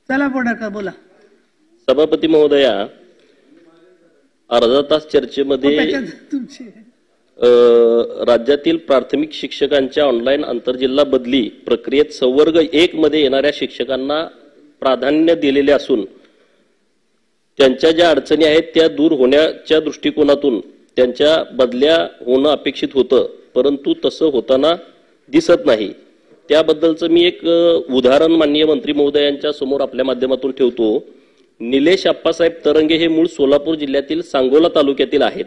चला बोला बोला। सभापती महोदया, अर्धा तास चर्चेमध्ये राज्यातील प्राथमिक शिक्षकांच्या ऑनलाईन आंतरजिल्हा बदली प्रक्रियेत संवर्ग 1 मध्ये येणाऱ्या शिक्षकांना प्राधान्य दिलेले असून त्यांच्या ज्या अडचणी आहेत त्या दूर होण्याच्या दृष्टिकोनातून त्यांच्या बदल्या होणं अपेक्षित होतं, परंतु तसं होताना दिसत नाही। त्याबद्दलचं मी एक उदाहरण माननीय मंत्री महोदयांच्या समोर आपल्या माध्यमातून ठेवतो। निलेश अप्पासाहेब तरंगे हे मूळ सोलापूर जिल्ह्यातील सांगोला तालुक्यातील आहेत।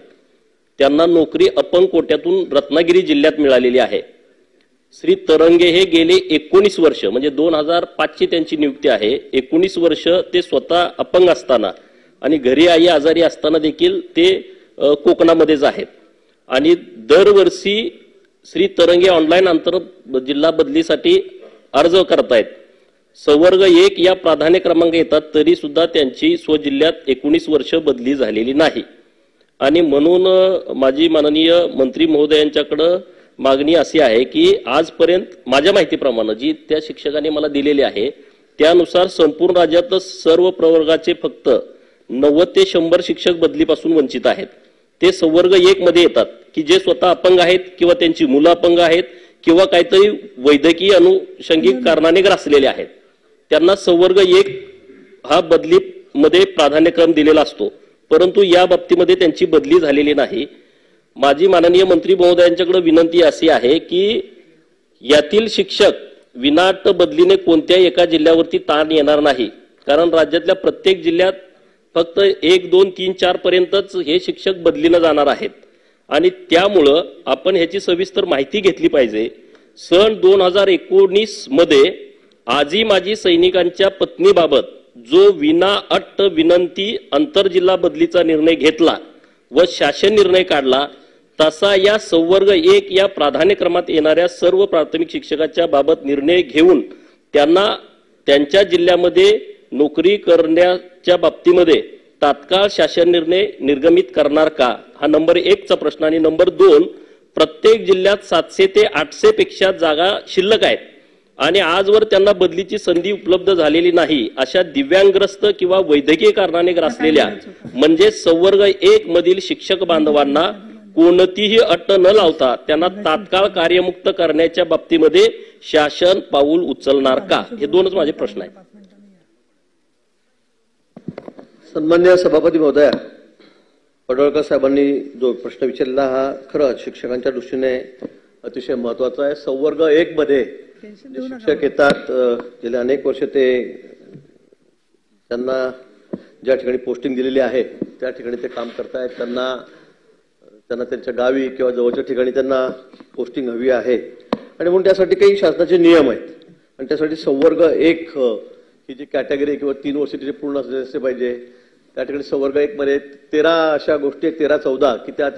त्यांना नोकरी अपंग कोट्यातून रत्नागिरी जिल्ह्यात मिळालेली आहे। श्री तरंगे हे गेले 19 वर्ष म्हणजे 2005 ची त्यांची नियुक्ती आहे। 19 वर्ष ते स्वतः अपंग असताना आणि घरी आई आजारी असताना देखील ते कोकणामध्येच आहेत आणि दरवर्षी श्री तरंगे ऑनलाईन आंतर जिल्हा बदलीसाठी अर्ज करतायत। संवर्ग 1 या प्राधान्य क्रमांक येतात तरी सुद्धा त्यांची स्वजिल्ह्यात 19 वर्ष बदली झालेली नाही आणि म्हणून माझी माननीय मंत्री महोदयांच्याकडे मागणी अशी आहे की आजपर्यंत माझ्या माहितीप्रमाणे जी त्या शिक्षकांनी मला दिलेली आहे त्यानुसार संपूर्ण राज्यात सर्व प्रवर्गाचे फक्त 90 ते 100 शिक्षक बदलीपासून वंचित आहेत। ते संवर्ग 1 मध्ये येतात की जे स्वतः अपंग आहेत किंवा त्यांची मुलं अपंग आहेत किंवा काहीतरी वैद्यकीय अनुषंगिक कारणाने ग्रासलेले आहेत। त्यांना संवर्ग 1 हा बदलीमध्ये प्राधान्यक्रम दिलेला असतो, परंतु या बाबतीमध्ये त्यांची बदली झालेली नाही। माझी माननीय मंत्री महोदयांच्याकडे विनंती अशी आहे की यातील शिक्षक विनाअट बदलीने कोणत्याही एका जिल्ह्यावरती ताण येणार नाही, कारण राज्यातल्या प्रत्येक जिल्ह्यात फक्त 1, 2, 3, 4 पर्यंतच हे शिक्षक बदलीने जाणार आहेत आणि त्यामुळं आपण ह्याची सविस्तर माहिती घेतली पाहिजे। सन 2019 मध्ये आजी माजी सैनिकांच्या पत्नीबाबत जो विनाअट विनंती आंतरजिल्हा बदलीचा निर्णय घेतला व शासन निर्णय काढला तसा या संवर्ग 1 या प्राधान्यक्रमात येणाऱ्या सर्व प्राथमिक शिक्षकाच्या बाबत निर्णय घेऊन त्यांना त्यांच्या जिल्ह्यामध्ये नोकरी करण्याच्या बाबतीमध्ये तात्काळ शासन निर्णय निर्गमित करणार का, हा नंबर 1 चा प्रश्न। आणि नंबर 2, प्रत्येक जिल्ह्यात 700 ते 800 पेक्षा जागा शिल्लक आहेत आणि आजवर त्यांना बदलीची संधी उपलब्ध झालेली नाही अशा दिव्यांगग्रस्त किंवा वैद्यकीय कारणाने ग्रासलेल्या म्हणजे संवर्ग 1 मधील शिक्षक बांधवांना कोणतीही अट न लावता त्यांना तात्काळ कार्यमुक्त करण्याच्या बाबतीमध्ये शासन पाऊल उचलणार का, हे 2च माझे प्रश्न आहेत। सन्मान्य सभापती महोदया, पडळकर साहेबांनी जो प्रश्न विचारला हा खरंच शिक्षकांच्या दृष्टीने अतिशय महत्वाचा आहे। संवर्ग 1 मध्ये जे शिक्षक येतात गेले अनेक वर्ष ते त्यांना ज्या ठिकाणी पोस्टिंग दिलेली आहे त्या ठिकाणी ते काम करतायत, त्यांना त्यांच्या गावी किंवा जवळच्या ठिकाणी त्यांना पोस्टिंग हवी आहे आणि म्हणून त्यासाठी काही शासनाचे नियम आहेत आणि त्यासाठी संवर्ग 1 ही जी कॅटेगरी किंवा 3 वर्ष जे पूर्ण असले पाहिजे त्या ठिकाणी संवर्ग 1 मध्ये 13 अशा गोष्टी आहेत, 13-14 की त्या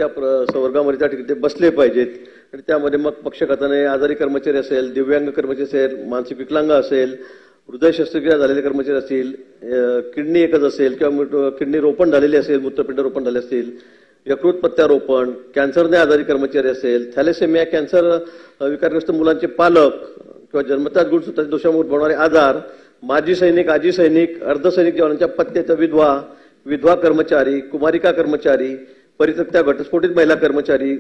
संवर्गामध्ये त्या ठिकाणी ते बसले पाहिजेत आणि त्यामध्ये मग पक्षघाताने आजारी कर्मचारी असेल, दिव्यांग कर्मचारी असेल, मानसिक विकलांग असेल, हृदय शस्त्रक्रिया झालेले कर्मचारी असतील, किडनी एकच असेल किंवा किडनी रोपण झालेली असेल, मूत्रपिंड रोपण झाले असतील, यकृत प्रत्यारोपण, कॅन्सरने आजारी कर्मचारी असेल, थॅलेसेमिया कॅन्सर विकारग्रस्त मुलांचे पालक किंवा जन्मतात गुणसूत्राच्या दोषामुळे उद्भवणारे आजार, माजी सैनिक, आजी सैनिक, अर्धसैनिक जवानांच्या पत्नीच्या विधवा कर्मचारी, कुमारिका कर्मचारी, परित्यक्त्या घटस्फोटित महिला कर्मचारी,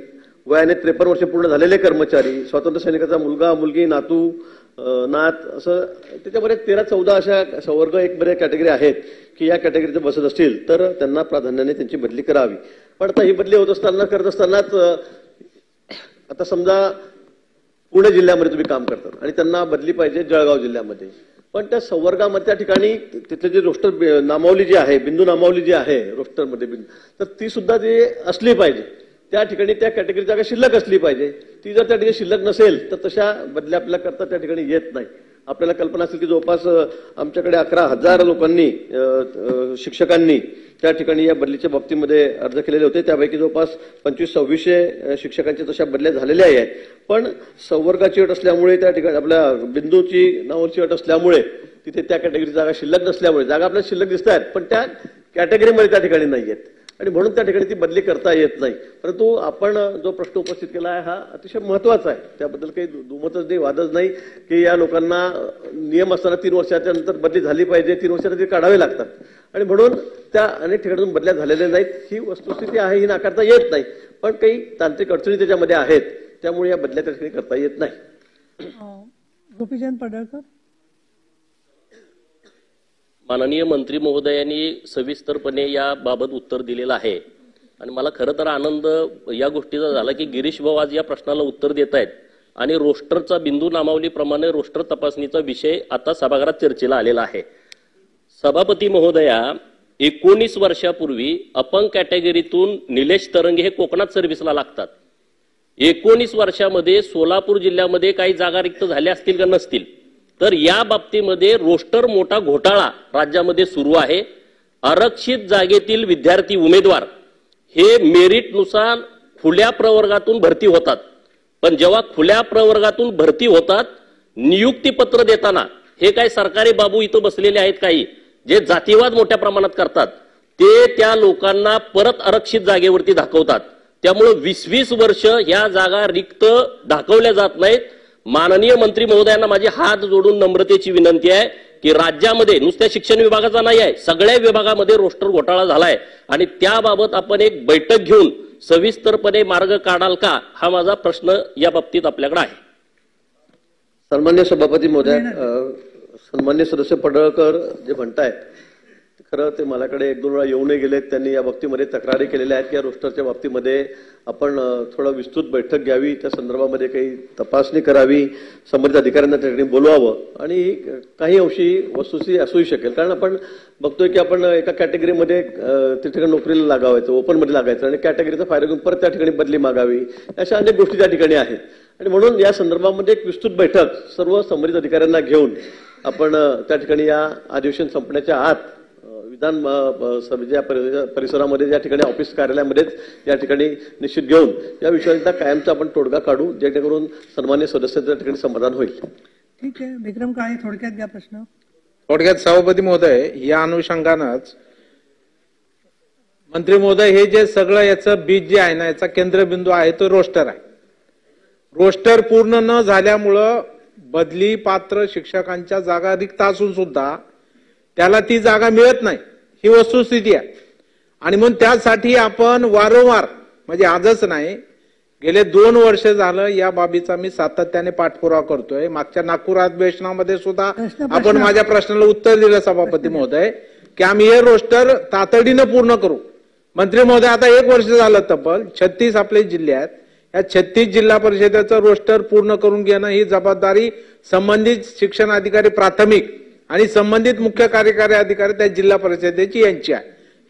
वयाने 53 वर्ष पूर्ण झालेले कर्मचारी, स्वातंत्र्य सैनिकाचा मुलगा मुलगी नातू नात, असं त्याच्यामध्ये 13-14 अशा संवर्ग 1 मध्ये कॅटेगरी आहेत की या कॅटेगरीचे बसत असतील तर त्यांना प्राधान्याने त्यांची बदली करावी। पण आता ही बदली होत असताना करत असतानाच आता समजा पुणे जिल्ह्यामध्ये तुम्ही काम करतात आणि त्यांना बदली पाहिजे जळगाव जिल्ह्यामध्ये, पण त्या संवर्गामध्ये त्या ठिकाणी तिथले जे रोस्टर नामावली जी आहे, बिंदू नामावली जी आहे रोस्टरमध्ये तर ती सुद्धा जी असली पाहिजे, त्या ठिकाणी त्या कॅटेगरी जागा शिल्लक असली पाहिजे। ती जर त्या ठिकाणी शिल्लक नसेल तर तशा बदल्या आपल्याला करता त्या ठिकाणी येत नाही। आपल्याला कल्पना असेल की जवळपास आमच्याकडे 11,000 लोकांनी शिक्षकांनी त्या ठिकाणी या बदलीच्या बाबतीमध्ये अर्ज केलेले होते, त्यापैकी जवळपास 2500-2600 शिक्षकांच्या तशा बदल्या झालेल्या आहेत। पण संवर्गाची अट असल्यामुळे त्या ठिकाणी आपल्या बिंदूची नावाची अट असल्यामुळे तिथे त्या कॅटेगरी जागा शिल्लक नसल्यामुळे जागा आपल्याला शिल्लक दिसत आहेत पण त्या कॅटेगरीमध्ये त्या ठिकाणी नाही आहेत आणि म्हणून त्या ठिकाणी ती बदली करता येत नाही. परंतु आपण जो प्रश्न उपस्थित केला आहे हा अतिशय महत्वाचा आहे, त्याबद्दल काही दुमतच नाही, वादच नाही की या लोकांना नियम असताना 3 वर्षाच्या नंतर बदली झाली पाहिजे, 3 वर्षांना ते काढावे लागतात आणि म्हणून त्या अनेक ठिकाणातून बदल्या झालेल्या नाहीत. ही वस्तुस्थिती आहे, ही नाकारता येत नाही, पण काही तांत्रिक अडचणी त्याच्यामध्ये आहेत, त्यामुळे या बदल्या त्या ठिकाणी करता येत नाही. गोपीचंद पडळकर. माननीय मंत्री महोदयांनी सविस्तरपणे याबाबत उत्तर दिलेलं आहे आणि मला खरं तर आनंद या गोष्टीचा झाला की गिरीश भाऊ आज या प्रश्नाला उत्तर देत आहेत आणि रोस्टरचा बिंदू नामावलीप्रमाणे रोस्टर तपासणीचा विषय आता सभागृहात चर्चेला आलेला आहे. सभापती महोदया, 19 वर्षापूर्वी अपंग कॅटेगरीतून निलेश तरंगे हे कोकणात सर्व्हिसला लागतात. 19 वर्षामध्ये सोलापूर जिल्ह्यामध्ये काही जागा रिक्त झाल्या असतील का नसतील, तर या बाबतीमध्ये रोस्टर मोठा घोटाळा राज्यामध्ये सुरू आहे. आरक्षित जागेतील विद्यार्थी उमेदवार हे मेरिटनुसार खुल्या प्रवर्गातून भरती होतात, पण जेव्हा खुल्या प्रवर्गातून भरती होतात नियुक्तीपत्र देताना हे काही सरकारी बाबू इथं बसलेले आहेत काही जे जातीवाद मोठ्या प्रमाणात करतात, ते त्या लोकांना परत आरक्षित जागेवरती दाखवतात. त्यामुळे 20-20 वर्ष या जागा रिक्त दाखवल्या जात नाहीत. माननीय मंत्री महोदयांना माझी हात जोडून नम्रतेची विनंती आहे की राज्यामध्ये नुसत्या शिक्षण विभागाचा नाही आहे, सगळ्या विभागामध्ये रोस्टर घोटाळा झालाय आणि त्याबाबत आपण एक बैठक घेऊन सविस्तरपणे मार्ग काढाल का, हा माझा प्रश्न या बाबतीत आपल्याकडे आहे. सन्मान्य सभापती महोदय, सन्मान्य सदस्य पडळकर जे म्हणतायत खरं ते माझ्याकडे 1-2 वेळा येऊनही गेलेत. त्यांनी या बाबतीमध्ये तक्रारी केलेल्या आहेत की या रोस्टरच्या बाबतीमध्ये आपण थोडं विस्तृत बैठक घ्यावी, त्या संदर्भामध्ये काही तपासणी करावी, संबंधित अधिकाऱ्यांना त्या ठिकाणी बोलवावं आणि काही अंशी वस्तुस्थिती असूही शकेल. कारण आपण बघतोय की आपण एका कॅटेगरीमध्ये त्या ठिकाणी नोकरीला लागावायचं, ओपनमध्ये लागायचं आणि कॅटेगरीचा फायदा घेऊन परत त्या ठिकाणी बदली मागावी, अशा अनेक गोष्टी त्या ठिकाणी आहेत आणि म्हणून या संदर्भामध्ये एक विस्तृत बैठक सर्व संबंधित अधिकाऱ्यांना घेऊन आपण त्या ठिकाणी या अधिवेशन संपण्याच्या आत विधान सभेच्या परिसरामध्ये ज्या ठिकाणी ऑफिस कार्यालयामध्येच या ठिकाणी निश्चित घेऊन या विषयाचा कायमचा आपण तोडगा काढू, जेणेकरून सन्मान्य सदस्यांच्या ठिकाणी समाधान होईल. ठीक आहे. विक्रम काळे, थोडक्यात घ्या प्रश्न. थोडक्यात सभापती महोदय, या अनुषंगानंच मंत्री महोदय, हे जे सगळं याचं बीज जे आहे ना, याचा केंद्रबिंदू आहे तो रोस्टर आहे. रोस्टर पूर्ण न झाल्यामुळं बदली पात्र शिक्षकांच्या जागा रिक्त असून सुद्धा त्याला ती जागा मिळत नाही, ही वस्तुस्थिती आहे. आणि म्हणून त्यासाठी आपण वारंवार, म्हणजे आजच नाही, गेले 2 वर्ष झालं या बाबीचा मी सातत्याने पाठपुरावा करतोय. मागच्या नागपूर अधिवेशनामध्ये सुद्धा आपण माझ्या प्रश्नाला उत्तर दिलं सभापती महोदय की आम्ही हे रोस्टर तातडीनं पूर्ण करू. मंत्री महोदय, आता 1 वर्ष झालं तब्बल 36 आपले जिल्हे आहेत, या 36 जिल्हा परिषदेचं रोस्टर पूर्ण करून घेणं ही जबाबदारी संबंधित शिक्षण अधिकारी प्राथमिक आणि संबंधित मुख्य कार्यकारी अधिकारी त्या जिल्हा परिषदेची यांची आहे.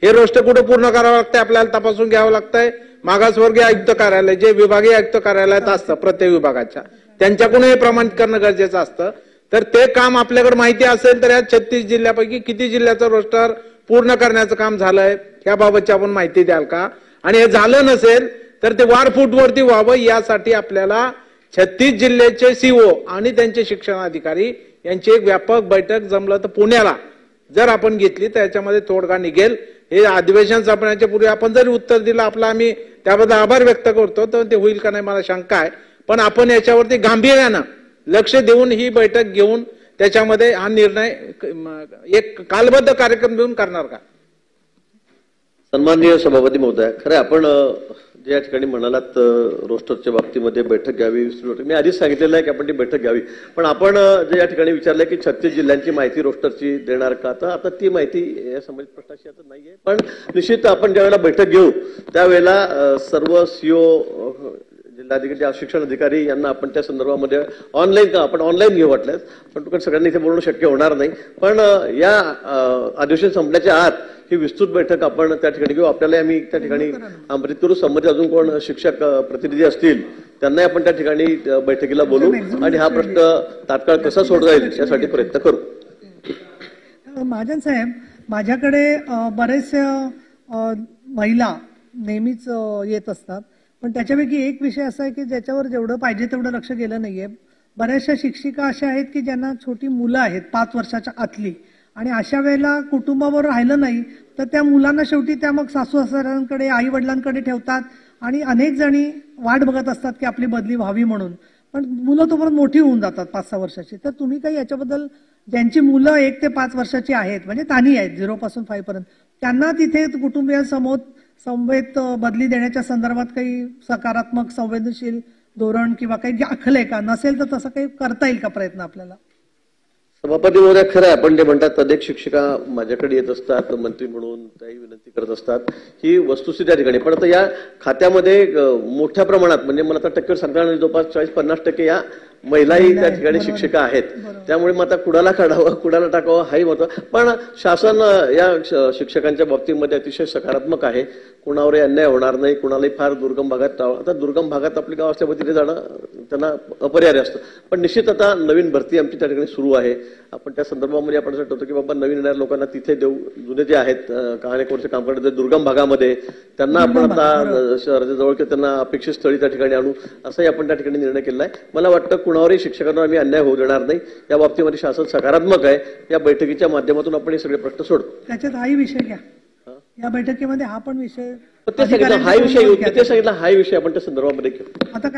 हे रोस्टर कुठे पूर्ण करावं लागतंय, आपल्याला तपासून घ्यावं लागतंय. मागासवर्गीय आयुक्त कार्यालय, जे विभागीय आयुक्त कार्यालयात असतं प्रत्येक विभागाच्या, त्यांच्याकडून हे प्रमाणित करणं गरजेचं असतं. तर ते काम आपल्याकडे माहिती असेल तर या 36 जिल्ह्यापैकी किती जिल्ह्याचं रोस्टर पूर्ण करण्याचं काम झालंय याबाबतची आपण माहिती द्याल का? आणि हे झालं नसेल तर ते वारफूटवरती व्हावं, यासाठी आपल्याला 36 जिल्ह्याचे सीओ आणि त्यांचे शिक्षणाधिकारी यांची एक व्यापक बैठक जमलं तर पुण्याला जर आपण घेतली तर याच्यामध्ये तोडगा निघेल. हे अधिवेशन संपण्याच्या पूर्वी आपण जरी उत्तर दिलं, आपला आम्ही त्याबद्दल आभार व्यक्त करतो, तर ते होईल का नाही मला शंका आहे. पण आपण याच्यावरती गांभीर्यानं लक्ष देऊन ही बैठक घेऊन त्याच्यामध्ये हा निर्णय एक कालबद्ध कार्यक्रम देऊन करणार का? सन्माननीय सभापती महोदय, खरं आपण जे या ठिकाणी म्हणालात रोस्टरच्या बाबतीमध्ये बैठक घ्यावी, मी आधीच सांगितलेलं आहे की आपण ती बैठक घ्यावी. पण आपण जे या ठिकाणी विचारलंय की 36 जिल्ह्यांची माहिती रोस्टरची देणार का, तर आता ती माहिती या संबंधित प्रश्नाशी आता नाहीये. पण निश्चित आपण ज्यावेळेला बैठक घेऊ त्यावेळेला सर्व सीओ, जिल्हाधिकारी, शिक्षण अधिकारी यांना आपण त्या संदर्भामध्ये आपण ऑनलाईन घेऊ वाटल्यास, पण सगळ्यांनी इथे बोलणं शक्य होणार नाही. पण या अधिवेशन संपण्याच्या आत ही विस्तृत बैठक आपण त्या ठिकाणी घेऊ. आपल्याला आम्ही त्या ठिकाणी आमंत्रित करू. संबंधित अजून कोण शिक्षक प्रतिनिधी असतील त्यांनाही आपण त्या ठिकाणी बैठकीला बोलू आणि हा प्रश्न तात्काळ कसा सोडता येईल यासाठी प्रयत्न करू. महाजन साहेब, माझ्याकडे बरेचसे महिला नेहमीच येत असतात, पण त्याच्यापैकी एक विषय असा आहे की ज्याच्यावर जेवढं पाहिजे तेवढं लक्ष गेलं नाहीये. बऱ्याचशा शिक्षिका अशा आहेत की ज्यांना छोटी मुलं आहेत 5 वर्षाच्या आतली, आणि अशा वेळेला कुटुंबाबरोबर राहिलं नाही तर त्या मुलांना शेवटी त्या मग सासू सासऱ्यांकडे आई वडिलांकडे ठेवतात आणि अनेक जणी वाट बघत असतात की आपली बदली व्हावी म्हणून. पण मुलं तोपर्यंत मोठी होऊन जातात 5-6 वर्षाची. तर तुम्ही काही याच्याबद्दल, ज्यांची मुलं 1 ते 5 वर्षाची आहेत म्हणजे तानी आहेत 0 पासून 5 पर्यंत, त्यांना तिथे कुटुंबियांसमोर समवेत बदली देण्याच्या संदर्भात काही सकारात्मक संवेदनशील धोरण किंवा काही आखलंय का? नसेल तर तसं काही करता येईल का प्रयत्न आपल्याला? सभापती महोदय, खरं आहे आपण जे म्हणतात अनेक शिक्षिका माझ्याकडे येत असतात मंत्री म्हणून, त्याही विनंती करत असतात. ही वस्तुस्थिती त्या ठिकाणी. पण आता या खात्यामध्ये मोठ्या प्रमाणात म्हणजे मला आता टक्केवारी सांगता येणार नाही, जवळपास 40-50% या महिलाही त्या ठिकाणी शिक्षिका आहेत. त्यामुळे मग आता कुणाला काढावं कुणाला टाकावं हाही महत्व. पण शासन या शिक्षकांच्या बाबतीमध्ये अतिशय सकारात्मक आहे. कुणावरही अन्याय होणार नाही, कुणालाही फार दुर्गम भागात, आता दुर्गम भागात आपले गाव असल्यामुळे तिथे जाणं त्यांना अपरिहार्य असतं. पण निश्चित आता नवीन भरती आमची त्या ठिकाणी सुरू आहे. आपण त्या संदर्भामध्ये आपण असं ठरवतो की बाबा नवीन येणाऱ्या लोकांना तिथे देऊ. जुने जे आहेत अनेक वर्ष काम करत दुर्गम भागामध्ये त्यांना आपण आता शहराच्या जवळ त्यांना अपेक्षित स्थळी त्या ठिकाणी आणू, असाही आपण त्या ठिकाणी निर्णय केला आहे. मला वाटतं कुणावरही शिक्षकांना आम्ही अन्याय होऊ देणार नाही. या बाबतीमध्ये शासन सकारात्मक आहे. या बैठकीच्या माध्यमातून आपण हे सगळे प्रश्न सोडतो. त्याच्यात हाही विषय घ्या, या बैठकीमध्ये हा पण विषय ते सांगितलं, हा विषय योग्य ते सांगितलं, हा विषय आपण त्या संदर्भामध्ये घेऊ. आता